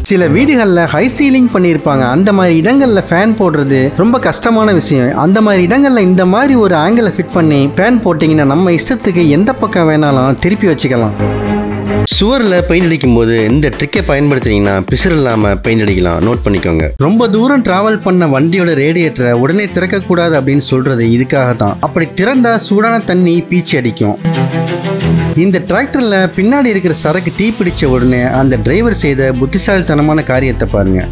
சில வீடுகளில் high ceiling பண்ணியிருப்பாங்க. அந்த மாதிரி இடங்களில் ஃபேன் போடுறது ரொம்ப கஷ்டமான விஷயம். அந்த மாதிரி இடங்களில் இந்த மாதிரி ஒரு ஆங்கிளை ஃபிட் பண்ணி ஃபேன் போட்டிங்கன்னா நம்ம இஷ்டத்துக்கு எந்த பக்கம் வேணாலும் திருப்பி வச்சுக்கலாம். சுவரில் பெயிண்ட் அடிக்கும் போது இந்த ட்ரிக்கை பயன்படுத்தினீங்கன்னா பிசுறு இல்லாமல் பெயிண்ட் அடிக்கலாம். நோட் பண்ணிக்கோங்க. ரொம்ப தூரம் டிராவல் பண்ண வண்டியோட ரேடியேட்டரை உடனே திறக்கக்கூடாது அப்படின்னு சொல்றது இதுக்காக தான். அப்படி திறந்தா சூடான தண்ணி பீச்சி அடிக்கும். இந்த டிராக்டர்ல பின்னாடி இருக்கிற சரக்கு தீ பிடிச்ச உடனே அந்த டிரைவர் செய்த புத்திசாலித்தனமான காரியத்தை பாருங்க.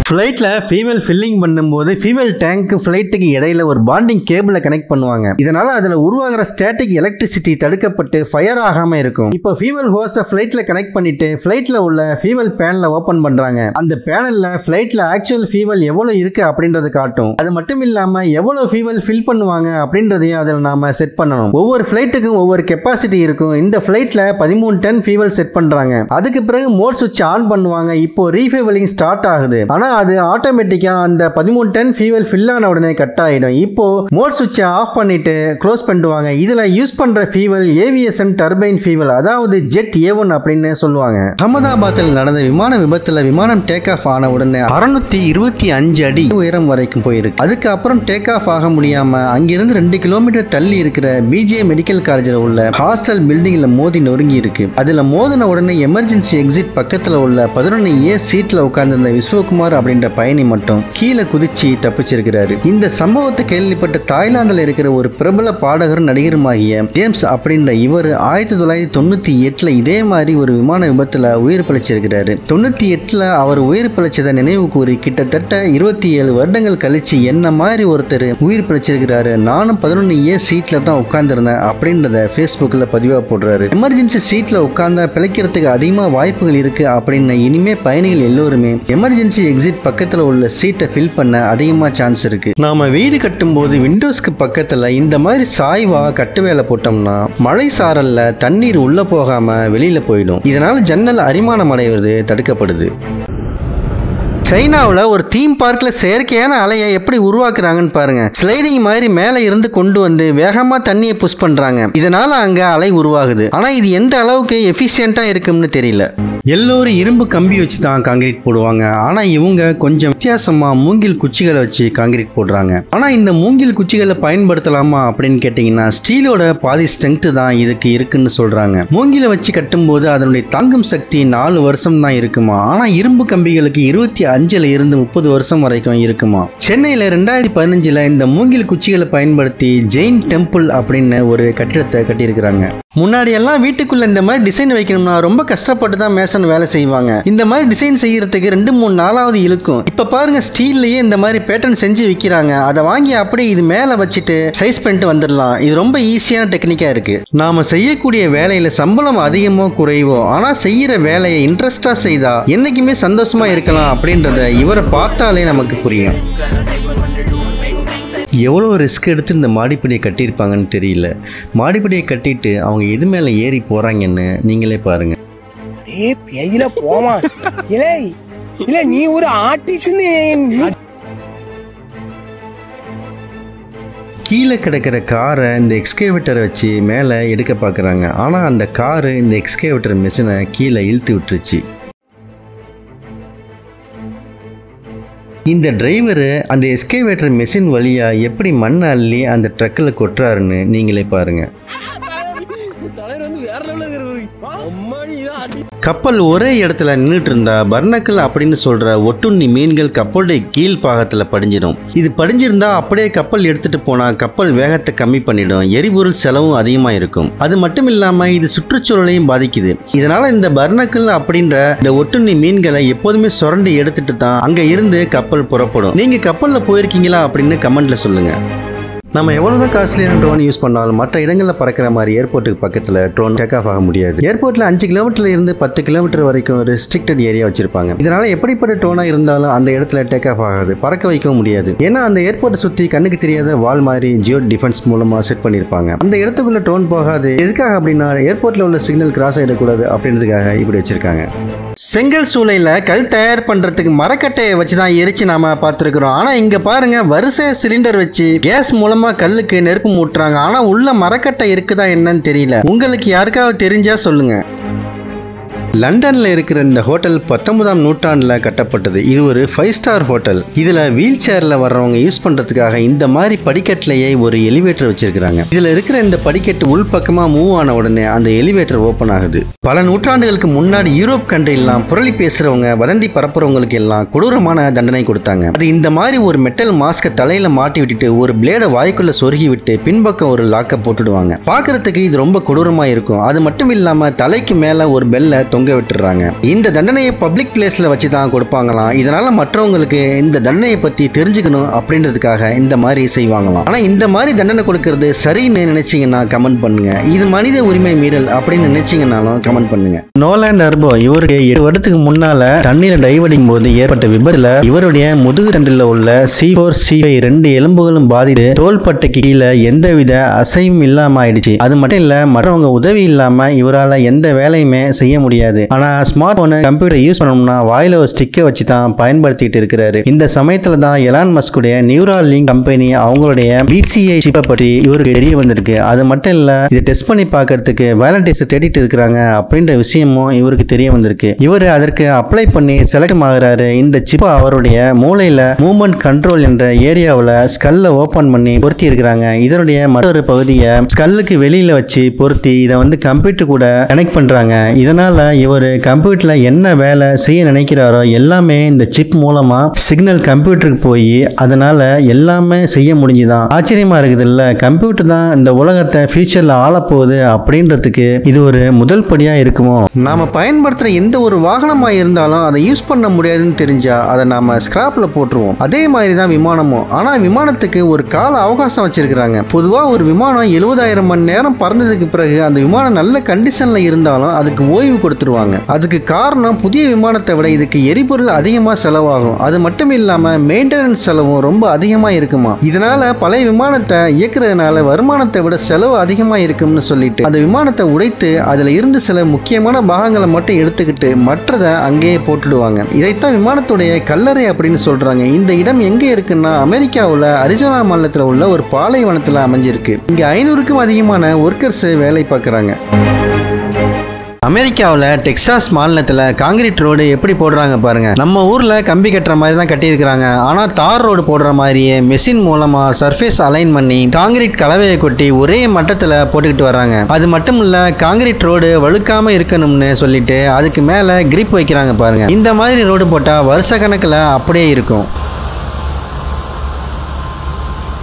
ஃப்ளைட்டில் ஃபீமேல் ஃபில்லிங் பண்ணும்போது ஃபீமேல் டேங்க்கு ஃப்ளைட்டுக்கு இடையில ஒரு பாண்டிங் கேபிளை கனெக்ட் பண்ணுவாங்க. இதனால அதில் உருவாகிற ஸ்டாட்டிக் எலக்ட்ரிசிட்டி தடுக்கப்பட்டு ஃபயர் ஆகாமல் இருக்கும். இப்போ ஃபீமேல் ஹோஸை ஃப்ளைட்டில் கனெக்ட் பண்ணிட்டு ஃப்ளைட்டில் உள்ள ஃபீமேல் பேனலை ஓப்பன் பண்ணுறாங்க. அந்த பேனலில் ஃப்ளைட்டில் ஆக்சுவல் ஃபீமேல் எவ்வளோ இருக்கு அப்படின்றத காட்டும். அது மட்டும் இல்லாமல் எவ்வளோ ஃபீமேல் ஃபில் பண்ணுவாங்க அப்படின்றதையும் அதில் நாம செட் பண்ணணும். ஒவ்வொரு ஃப்ளைட்டுக்கும் ஒவ்வொரு கெப்பாசிட்டி இருக்கும். இந்த ஃப்ளைட்டில் 13 டன் ஃபீமேல் செட் பண்ணுறாங்க. அதுக்கு பிறகு மோட் சுவிட்ச் ஆன் பண்ணுவாங்க. இப்போ ரீஃபில்லிங் ஸ்டார்ட் ஆகுது. ஆனால் அது ஆட்டோமேட்டிக்கா அந்த 13 டன் ஃபியூவல் ஃபில் ஆன உடனே கட் ஆயிடும். இப்போ மோட் சுவிட்சை ஆஃப் பண்ணிட்டு க்ளோஸ் பண்ணிடுவாங்க. இதுல யூஸ் பண்ற ஃபியூவல் ஏவியேஷன் டர்பைன் ஃபியூவல், அதாவது ஜெட் A1 அப்படின்னு சொல்லுவாங்க. அகமதாபாத்தில் நடந்த விமான விபத்துல விமானம் டேக் ஆஃப் ஆன உடனே 625 அடி உயரம் வரைக்கும் போயிருக்கு. அதுக்கு அப்புறம் டேக் ஆஃப் ஆக முடியாம அங்கிருந்து 2 கிலோமீட்டர் தள்ளி இருக்கிற BJ மெடிக்கல் காலேஜில் உள்ள ஹாஸ்டல் பில்டிங்ல மோதி நொறுங்கி இருக்கு. அதுல மோதின உடனே எமர்ஜென்சி எக்ஸிட் பக்கத்துல உள்ள 11A சீட்ல உட்கார்ந்திருந்த விஸ்வகுமார் அப்படின்ற பயணி மட்டும் கீழே குதிச்சு தப்பிச்சிருக்கிறாரு. இந்த சம்பவத்தை கேள்விப்பட்ட தாய்லாந்தில் இருக்கிற ஒரு பிரபல பாடகரும் நடிகருமாகிய ஜேம்ஸ் அப்படின்ற இவர் 1998 இதே மாதிரி ஒரு விமான விபத்துல உயிர் பிழைச்சிருக்கிறாரு. 98 அவர் உயிர் பிழைச்சதை நினைவு கூறி கிட்டத்தட்ட 27 வருடங்கள் கழிச்சு என்ன மாதிரி ஒருத்தர் உயிர் பிழைச்சிருக்கிறாரு, நானும் 11A சீட்ல தான் உட்கார்ந்திருந்தேன் அப்படின்றத Facebookல பதிவா போடுறாரு. எமர்ஜென்சி சீட்ல உட்கார்ந்தா பிழைக்கிறதுக்கு அதிகமா வாய்ப்புகள் இருக்கு அப்படின்னு இனிமே பயணிகள் எல்லோருமே எமர்ஜென்சி எக்ஸிட் பக்கத்துல உள்ள சீட்டை ஃபில் பண்ண அதிகமா சான்ஸ் இருக்கு. நாம வீடு கட்டும் போது விண்டோஸ்க்கு பக்கத்துல இந்த மாதிரி சாய்வா கட்டு வேலை போட்டோம்னா மழை சாரல்ல தண்ணீர் உள்ள போகாம வெளியில போயிடும். இதனால ஜன்னல் அரிமானம் அடைவது தடுக்கப்படுது. சைனாவில் ஒரு தீம் பார்க்கில் செயற்கையான அலையை எப்படி உருவாக்குறாங்கன்னு பாருங்க. ஸ்லைடிங் மாதிரி மேலே இருந்து கொண்டு வந்து வேகமாக தண்ணியை புஷ் பண்ணுறாங்க. இதனால அங்கே அலை உருவாகுது. ஆனால் இது எந்த அளவுக்கு எஃபிஷியண்டாக இருக்கும்னு தெரியல. எல்லோரும் இரும்பு கம்பி வச்சு தான் காங்கிரீட் போடுவாங்க. ஆனால் இவங்க கொஞ்சம் வித்தியாசமாக மூங்கில் குச்சிகளை வச்சு காங்கிரீட் போடுறாங்க. ஆனால் இந்த மூங்கில் குச்சிகளை பயன்படுத்தலாமா அப்படின்னு கேட்டிங்கன்னா ஸ்டீலோட பாதி ஸ்ட்ரென்த் தான் இதுக்கு இருக்குன்னு சொல்கிறாங்க. மூங்கிலை வச்சு கட்டும்போது அதனுடைய தாங்கும் சக்தி 4 வருஷம் தான் இருக்குமா. ஆனால் இரும்பு கம்பிகளுக்கு 25 இருந்து 30 வருஷம் வரைக்கும் இருக்குமா. சென்னையில் 2015 இந்த மூங்கில் குச்சிகளை பயன்படுத்தி ஜெயின் டெம்பிள் அப்படின்னு ஒரு கட்டிடத்தை கட்டியிருக்கிறாங்க. முன்னாடி எல்லாம் வீட்டுக்குள்ள இந்த மாதிரி டிசைன் வைக்கணும்னா ரொம்ப கஷ்டப்பட்டு தான் மேசன் வேலை செய்வாங்க. இந்த மாதிரி டிசைன் செய்யறதுக்கு 2-3 நாளாவது இழுக்கும். இப்ப பாருங்க ஸ்டீல்லயே இந்த மாதிரி பேட்டர்ன் செஞ்சு விற்கிறாங்க. அதை வாங்கி அப்படியே இது மேல வச்சுட்டு சைஸ் பண்ணிட்டு வந்துடலாம். இது ரொம்ப ஈஸியான டெக்னிக்கா இருக்கு. நாம செய்யக்கூடிய வேலையில சம்பளம் அதிகமோ குறைவோ, ஆனா செய்யற வேலையை இன்ட்ரெஸ்டா செய்தா என்னைக்குமே சந்தோஷமா இருக்கலாம் அப்படின்றத இவரை பார்த்தாலே நமக்கு புரியும். எவ்வளோ ரிஸ்க் எடுத்து இந்த மாடிப்படியை கட்டியிருப்பாங்கன்னு தெரியல. மாடிப்படியை கட்டிட்டு அவங்க எது மேலே ஏறி போகிறாங்கன்னு நீங்களே பாருங்க. நீ ஒரு ஆர்டிஸ்ட். கீழே கிடக்கிற காரை இந்த எக்ஸ்கேவேட்டரை வச்சு மேலே எடுக்க பார்க்குறாங்க. ஆனால் அந்த காரு இந்த எக்ஸ்கேவேட்டர் மிஷினை கீழே இழுத்து விட்டுருச்சு. இந்த டிரைவரு அந்த எஸ்கேவேட்டர் மெஷின் வழியா எப்படி மண் அள்ளி அந்த ட்ரக்கில் கொட்டுறாருன்னு நீங்களே பாருங்க. கப்பல் ஒரே இடத்துல நின்றுட்டு இருந்தா பர்னக்கல் அப்படின்னு சொல்ற ஒட்டுண்ணி மீன்கள் கப்பலுடைய கீழ் பாகத்துல படிஞ்சிடும். இது படிஞ்சிருந்தா அப்படியே கப்பல் எடுத்துட்டு போனா கப்பல் வேகத்தை கம்மி பண்ணிடும். எரிபொருள் செலவும் அதிகமா இருக்கும். அது மட்டும் இல்லாம இது சுற்றுச்சூழலையும் பாதிக்குது. இதனால இந்த பர்னக்கல் அப்படின்ற இந்த ஒட்டுண்ணி மீன்களை எப்போதுமே சுரண்டி எடுத்துட்டு தான் அங்க இருந்து கப்பல் புறப்படும். நீங்க கப்பல்ல போயிருக்கீங்களா அப்படின்னு கமெண்ட்ல சொல்லுங்க. நம்ம எவ்வளோதான் காஸ்ட்லியான ட்ரோன் யூஸ் பண்ணாலும் மற்ற இடங்களில் பறக்கிற மாதிரி ஏர்போர்ட்டுக்கு பக்கத்தில் ட்ரோன் டேக் ஆஃப் ஆக முடியாது. ஏர்போர்ட்டில் 5 கிலோமீட்டர்ல இருந்து 10 கிலோமீட்டர் வரைக்கும் ரெஸ்ட்ரிக்டட் ஏரியா வச்சிருப்பாங்க. இதனால எப்படிப்பட்ட ட்ரோனாக இருந்தாலும் அந்த இடத்துல டேக் ஆஃப் ஆகாது, பறக்க வைக்கவும் முடியாது. ஏன்னா அந்த ஏர்போர்ட்டை சுற்றி கண்ணுக்கு தெரியாத வால் மாதிரி ஜியோ டிஃபென்ஸ் மூலமாக செட் பண்ணியிருப்பாங்க. அந்த இடத்துக்குள்ள ட்ரோன் போகாது. எதுக்காக அப்படின்னா ஏர்போர்ட்டில் உள்ள சிக்னல் கிராஸ் ஆகிடக்கூடாது அப்படின்றதுக்காக இப்படி வச்சிருக்காங்க. செங்கல் சூளையில் கல் தயார் பண்ணுறதுக்கு மரக்கட்டையை வச்சு தான் எரிச்சு நாம பார்த்துருக்குறோம். ஆனால் இங்கே பாருங்க வரிசை சிலிண்டர் வச்சு கேஸ் மூலமாக சும்மா கல்லுக்கு நெருப்பு மூட்டுறாங்க. ஆனா உள்ள மரக்கட்டை இருக்குதா என்னன்னு தெரியல. உங்களுக்கு யாருக்காவது தெரிஞ்சா சொல்லுங்க. லண்டன்ல இருக்கிற இந்த ஹோட்டல் 19ஆம் நூற்றாண்டுல கட்டப்பட்டது. இது ஒரு 5 ஸ்டார் ஹோட்டல். இதுல வீல் சேர்ல வர்றவங்க யூஸ் பண்றதுக்காக இந்த மாதிரி படிக்கட்டிலேயே ஒரு எலிவேட்டர் வச்சிருக்காங்க. இதுல இருக்கிற இந்த படிக்கட்டு உள் பக்கமா மூவ் ஆன உடனே அந்த எலிவேட்டர் ஓபன் ஆகுது. பல நூற்றாண்டுகளுக்கு முன்னாடி யூரோப் கண்ட்ரி எல்லாம் புரளி பேசுறவங்க, வதந்தி பரப்புறவங்களுக்கு எல்லாம் கொடூரமான தண்டனை கொடுத்தாங்க. அது இந்த மாதிரி ஒரு மெட்டல் மாஸ்க தலையில மாட்டி விட்டுட்டு ஒரு பிளேட வாய்க்குள்ள சொருகி விட்டு பின்பக்கம் ஒரு லாக்க போட்டுடுவாங்க. பாக்குறதுக்கு இது ரொம்ப கொடூரமா இருக்கும். அது மட்டும் இல்லாம தலைக்கு மேல ஒரு பெல்ல தொங்க விட்டுறாங்க. இந்த தண்டனையை பப்ளிக் பிளேஸ்ல வச்சு தான் கொடுப்பாங்களாம். இதனால மற்றவங்களுக்கு இந்த தண்டனையை பத்தி தெரிஞ்சுக்கணும் அப்படின்றதுக்காக இந்த மாதிரி செய்வாங்களாம். ஆனா இந்த மாதிரி தண்டனை கொடுக்கிறது சரின்னு நினைச்சீங்கன்னா கமெண்ட் பண்ணுங்க. இது மனித உரிமை மீறல் அப்படின்னு நினைச்சீங்கன்னாலும் கமெண்ட் பண்ணுங்க. நோலாண்ட் அர்போ இவருக்கு 7 வருடத்துக்கு முன்னால தண்ணீரை டைவ் அடிக்கும் போது ஏற்பட்ட விபத்துல இவருடைய முதுகு தண்டில் உள்ள C4 C5 2 எலும்புகளும் பாதித்து தோள்பட்டைக்கு கீழே எந்தவித அசைவும் இல்லாம ஆயிடுச்சு. அது மட்டும் இல்ல, மற்றவங்க உதவி இல்லாம இவரால் எந்த வேலையுமே செய்ய முடியாது. ஆனா ஸ்மார்ட் போன் கம்ப்யூட்டர் யூஸ் பண்ணணும்னா வாயில ஒரு ஸ்டிக்கை வச்சு தான் பயன்படுத்திட்டு இருக்கிறாரு. இந்த சமயத்துல தான் எலான் மஸ்க் உடைய நியூராலிங்க் கம்பெனி அவங்களுடைய BCI சிப்பை பற்றி இவருக்கு தெரிய வந்திருக்கு. அது மட்டும் இல்ல, இதை டெஸ்ட் பண்ணி பார்க்கறதுக்கு வாலண்டியர்ஸ் தேடிட்டு இருக்கிறாங்க அப்படின்ற விஷயமும் இவருக்கு தெரிய வந்திருக்கு. இவர் அதற்கு அப்ளை பண்ணி செலக்ட் ஆகுறாரு. இந்த சிப்பை அவருடைய மூளையில மூவ்மெண்ட் கண்ட்ரோல் என்ற ஏரியாவில் ஸ்கல்ல ஓபன் பண்ணி பொருத்தி இருக்கிறாங்க. இதனுடைய மற்றொரு பகுதியை ஸ்கல்லுக்கு வெளியில வச்சு பொருத்தி இதை கம்ப்யூட்டர் கூட கனெக்ட் பண்றாங்க. இதனால இவர் கம்ப்யூட்டர்ல என்ன வேலை செய்ய நினைக்கிறாரோ எல்லாமே இந்த சிப் மூலமா சிக்னல் கம்ப்யூட்டருக்கு போய் அதனால எல்லாமே செய்ய முடிஞ்சுதான். ஆச்சரியமா இருக்குது இல்ல? கம்ப்யூட்டர் தான் இந்த உலகத்தை ஃபியூச்சர்ல ஆளப்போகுது அப்படின்றதுக்கு இது ஒரு முதல் படியா இருக்குமோ? நாம பயன்படுத்துற எந்த ஒரு வாகனமா இருந்தாலும் அதை யூஸ் பண்ண முடியாதுன்னு தெரிஞ்சா அதை நாம ஸ்கிராப்ல போட்டுருவோம். அதே மாதிரி தான் விமானமும். ஆனா விமானத்துக்கு ஒரு கால அவகாசம் வச்சிருக்காங்க. பொதுவா ஒரு விமானம் 70,000 மணி நேரம் பறந்ததுக்கு பிறகு அந்த விமானம் நல்ல கண்டிஷன்ல இருந்தாலும் அதுக்கு ஓய்வு கொடுத்துருவாங்க. அதுக்கு காரணம் புதிய விமானத்தை விட இதுக்கு எரிபொருள் அதிகமா செலவாகும். அது மட்டும் இல்லாம மெயின்டெனன்ஸ் செலவும் ரொம்ப அதிகமா இருக்குமா. இதனால பழைய விமானத்தை இயக்குறதுனால வருமானத்தை விட செலவு அதிகமா இருக்கும்னு சொல்லிட்டு அந்த விமானத்தை உடைத்து அதுல இருந்து சில முக்கியமான பாகங்களை மட்டும் எடுத்துக்கிட்டு மற்றதை அங்கேயே போட்டுடுவாங்க. இதைத்தான் விமானத்துடைய கல்லறை அப்படின்னு சொல்றாங்க. இந்த இடம் எங்க இருக்குன்னா அமெரிக்காவுல அரிசோனா மாநிலத்தில் உள்ள ஒரு பாலைவனத்துல அமைஞ்சிருக்கு. இங்க 500க்கும் அதிகமான ஒர்க்கர்ஸ் வேலை பார்க்கறாங்க. அமெரிக்காவில் டெக்சாஸ் மாநிலத்தில் காங்கிரீட் ரோடு எப்படி போடுறாங்க பாருங்க. நம்ம ஊரில் கம்பி கட்டுற மாதிரி தான் கட்டியிருக்கிறாங்க. ஆனால் தார் ரோடு போடுற மாதிரியே மெஷின் மூலமாக சர்ஃபேஸ் அலைன் பண்ணி காங்கிரீட் கலவையை கொட்டி ஒரே மட்டத்தில் போட்டுக்கிட்டு வர்றாங்க. அது மட்டும் இல்லை, காங்கிரீட் ரோடு வழுக்காமல் இருக்கணும்னு சொல்லிட்டு அதுக்கு மேலே கிரிப் வைக்கிறாங்க பாருங்க. இந்த மாதிரி ரோடு போட்டால் வருஷ கணக்கில் அப்படியே இருக்கும்.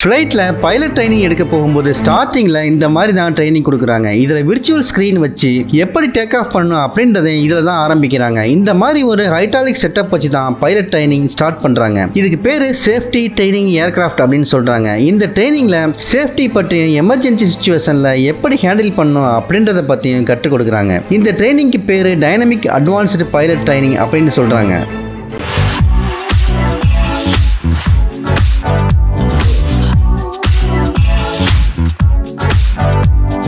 ஃப்ளைட்டில் பைலட் ட்ரைனிங் எடுக்க போகும்போது ஸ்டார்டிங்கில் இந்த மாதிரி தான் ட்ரைனிங் கொடுக்குறாங்க. இதில் விர்ச்சுவல் ஸ்க்ரீன் வச்சு எப்படி டேக் ஆஃப் பண்ணணும் அப்படின்றதை இதில் தான் ஆரம்பிக்கிறாங்க. இந்த மாதிரி ஒரு ஹைட்ராலிக் செட்டப் வச்சு தான் பைலட் ட்ரைனிங் ஸ்டார்ட் பண்ணுறாங்க. இதுக்கு பேர் சேஃப்டி ட்ரைனிங் ஏர்கிராஃப்ட் அப்படின்னு சொல்கிறாங்க. இந்த ட்ரைனிங்கில் சேஃப்டி பற்றியும் எமர்ஜென்சி சுச்சுவேஷனில் எப்படி ஹேண்டில் பண்ணணும் அப்படின்றத பற்றியும் கற்றுக் கொடுக்குறாங்க. இந்த ட்ரைனிங்க்கு பேர் டைனமிக் அட்வான்ஸ்டு பைலட் ட்ரைனிங் அப்படின்னு சொல்கிறாங்க.